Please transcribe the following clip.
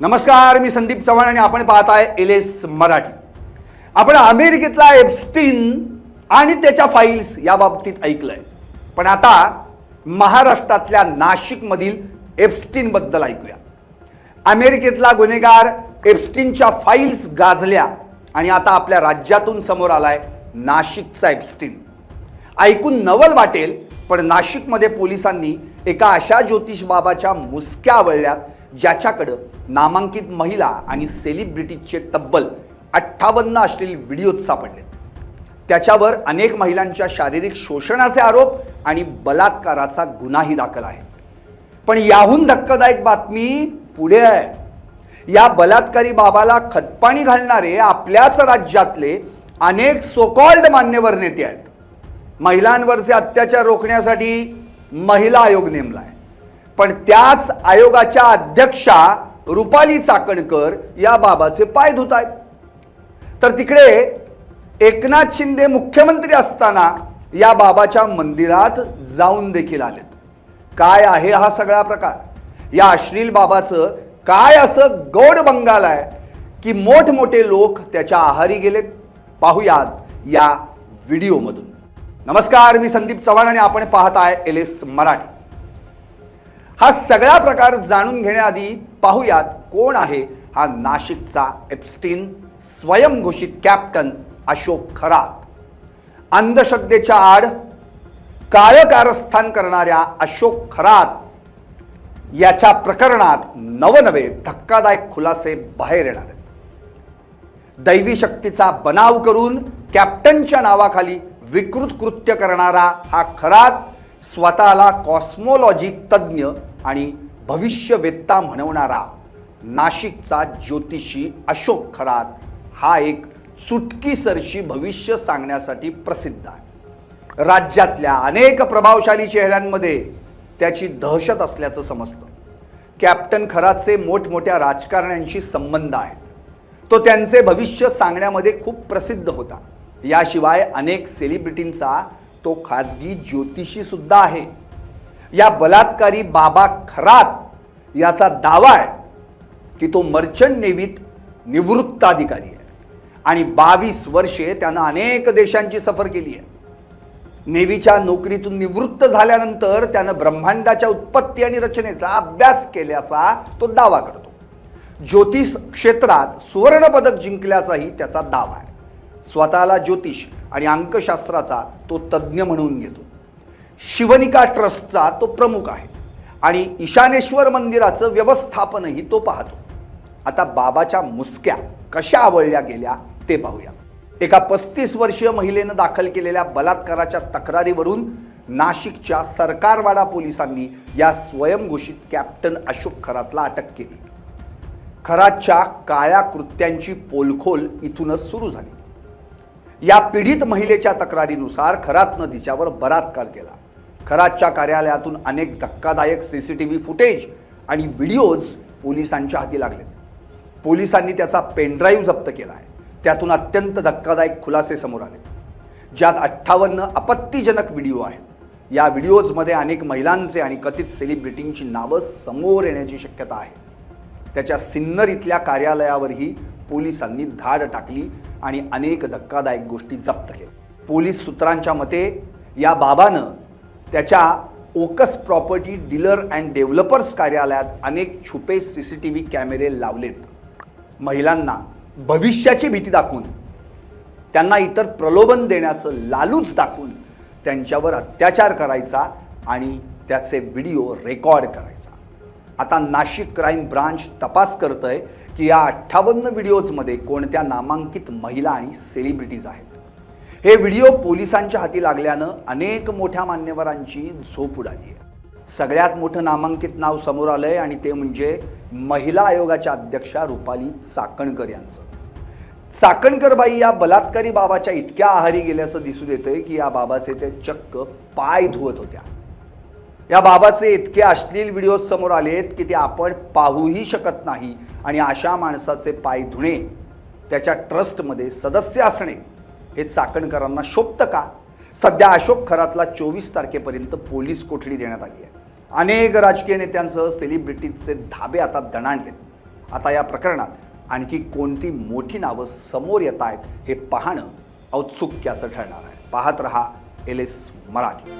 नमस्कार, मी संदीप चव्हाण आणि आपण पाहताय एलएस मराठी। आपण अमेरिकेतला एप्स्टीन आणि त्याच्या फाईल्स या बाबतीत ऐकलंय, पण आता महाराष्ट्रातल्या नाशिक मधील एप्स्टीन बद्दल ऐकूया। अमेरिकेतला गुन्हेगार एप्स्टीनच्या फाईल्स गाजल्या आणि आता आपल्या राज्यातून समोर आलाय नाशिकचा एप्स्टीन। ऐकून नवल वाटेल, पण नाशिकमध्ये पोलिसांनी एका अशा ज्योतिष बाबाच्या मुसक्या आवळल्यात ज्याच्याकडे नामांकित महिला आणि सेलिब्रिटीचे तब्बल 58 अश्लील व्हिडिओ सापडले। त्याच्यावर अनेक महिलांच्या शारीरिक शोषणाचे आरोप आणि बलात्काराचा गुन्हाही दाखल आहे। पण याहून धक्कादायक बातमी पुढे आहे। या बलात्कारी बाबाला खतपाणी घालणारे आपल्याच राज्यातले अनेक सोकॉल्ड मान्यवर नेते आहेत। महिलांवरचे अत्याचार रोखण्यासाठी महिला आयोग नेमलाय, पण त्याच आयोगाच्या अध्यक्षा रुपाली चाकणकर या बाबाचे पाय धुत आहेत। तर तिकडे एकनाथ शिंदे मुख्यमंत्री असताना या बाबाच्या मंदिरात जाऊन देखील आलेत। काय आहे हा सगळा प्रकार? या अश्लील बाबाचं काय असं गोड बंगाल आहे की मोठमोठे लोक त्याच्या आहारी गेलेत? पाहुयात या व्हिडिओमधून। नमस्कार, मी संदीप चव्हाण आणि आपण पाहताय एलएस मराठी। हा सगळा प्रकार जाणून घेण्याआधी पाहुयात कोण आहे हा नाशिकचा एप्स्टीन, स्वयंघोषित कॅप्टन अशोक खरात। अंधश्रद्धेच्या आड काळं कारस्थान करणाऱ्या अशोक खरात याच्या प्रकरणात नवनवे धक्कादायक खुलासे बाहेर येणार आहेत। दैवी शक्तीचा बनाव करून कॅप्टनच्या नावाखाली विकृत कृत्य करणारा हा खरात स्वतःला कॉस्मोलॉजी तज्ञ आणि भविष्यवेत्ता म्हणवणारा नाशिकचा ज्योतिषी अशोक खरात हा एक चुटकीसरशी भविष्य सांगण्यासाठी प्रसिद्ध आहे। राज्यातल्या अनेक प्रभावशाली चेहऱ्यांमध्ये त्याची दहशत असल्याचं समजतं। कॅप्टन खरातचे मोठमोठ्या राजकारण्यांशी संबंध आहेत। तो त्यांचे भविष्य सांगण्यामध्ये खूप प्रसिद्ध होता। याशिवाय अनेक सेलिब्रिटींचा तो खाजगी ज्योतिषी सुद्धा आहे। या बलात्कारी बाबा खरात याचा दावा आहे की तो मर्चंट नेव्हीत निवृत्त अधिकारी आहे आणि 22 वर्षे त्यानं अनेक देशांची सफर केली आहे। नेव्हीच्या नोकरीतून निवृत्त झाल्यानंतर त्यानं ब्रह्मांडाच्या उत्पत्ती आणि रचनेचा अभ्यास केल्याचा तो दावा करतो। ज्योतिष क्षेत्रात सुवर्ण पदक जिंकल्याचाही त्याचा दावा आहे। स्वतःला ज्योतिष आणि अंकशास्त्राचा तो तज्ज्ञ म्हणून घेतो। शिवनिका ट्रस्टचा तो प्रमुख आहे आणि ईशानेश्वर मंदिराचं व्यवस्थापनही तो पाहतो। आता बाबाच्या मुसक्या कशा आवळल्या गेल्या ते पाहूया। एका 35 वर्षीय महिलेनं दाखल केलेल्या बलात्काराच्या तक्रारीवरून नाशिकच्या सरकारवाडा पोलिसांनी या स्वयंघोषित कॅप्टन अशोक खरातला अटक केली। खरातच्या काळ्या कृत्यांची पोलखोल इथूनच सुरू झाली। या पीडित महिलेच्या तक्रारीनुसार खरातनं तिच्यावर बलात्कार केला। खरातच्या कार्यालयातून अनेक धक्कादायक सीसीटीव्ही फुटेज आणि व्हिडिओज पोलिसांच्या हाती लागलेत। पोलिसांनी त्याचा पेनड्राईव्ह जप्त केला आहे। त्यातून अत्यंत धक्कादायक खुलासे समोर आले, ज्यात 58 आपत्तीजनक व्हिडिओ आहेत। या व्हिडिओजमध्ये अनेक महिलांचे आणि कथित सेलिब्रिटींची नावं समोर येण्याची शक्यता आहे। त्याच्या सिन्नर इथल्या कार्यालयावरही पोलिसांनी धाड टाकली आणि अनेक धक्कादायक गोष्टी जप्त केल्या। पोलीस सूत्रांच्या मते या बाबानं त्याच्या ओकस प्रॉपर्टी डीलर अँड डेव्हलपर्स कार्यालयात अनेक छुपे सीसीटीव्ही कॅमेरे लावलेत। महिलांना भविष्याची भीती दाखवून, त्यांना इतर प्रलोभन देण्याचं लालूच दाखवून त्यांच्यावर अत्याचार करायचा आणि त्याचे व्हिडिओ रेकॉर्ड करायचा। आता नाशिक क्राईम ब्रांच तपास करतंय की या 58 व्हिडिओजमध्ये कोणत्या नामांकित महिला आणि सेलिब्रिटीज आहेत। हे व्हिडिओ पोलिसांच्या हाती लागल्यानं अनेक मोठ्या मान्यवरांची झोप उडाली आहे। सगळ्यात मोठं नामांकित नाव समोर आलंय आणि ते म्हणजे महिला आयोगाच्या अध्यक्षा रुपाली चाकणकर यांचं। चाकणकरबाई या बलात्कारी बाबाच्या इतक्या आहारी गेल्याचं दिसून येतंय की या बाबाचे ते चक्क पाय धुवत होत्या। या बाबाचे इतके अश्लील व्हिडिओ समोर आलेत की ते आपण पाहूही शकत नाही आणि अशा माणसाचे पाय धुणे, त्याच्या ट्रस्टमध्ये सदस्य असणे हे चाकणकरांना शोभतं का? सध्या अशोक खरातला 24 तारखेपर्यंत पोलीस कोठडी देण्यात आली आहे। अनेक राजकीय नेत्यांसह सेलिब्रिटीजचे धाबे आता दणाणलेत। आता या प्रकरणात आणखी कोणती मोठी नावं समोर येत आहेत हे पाहणं औत्सुक्याचं ठरणार आहे. पाहत रहा LS मराठी.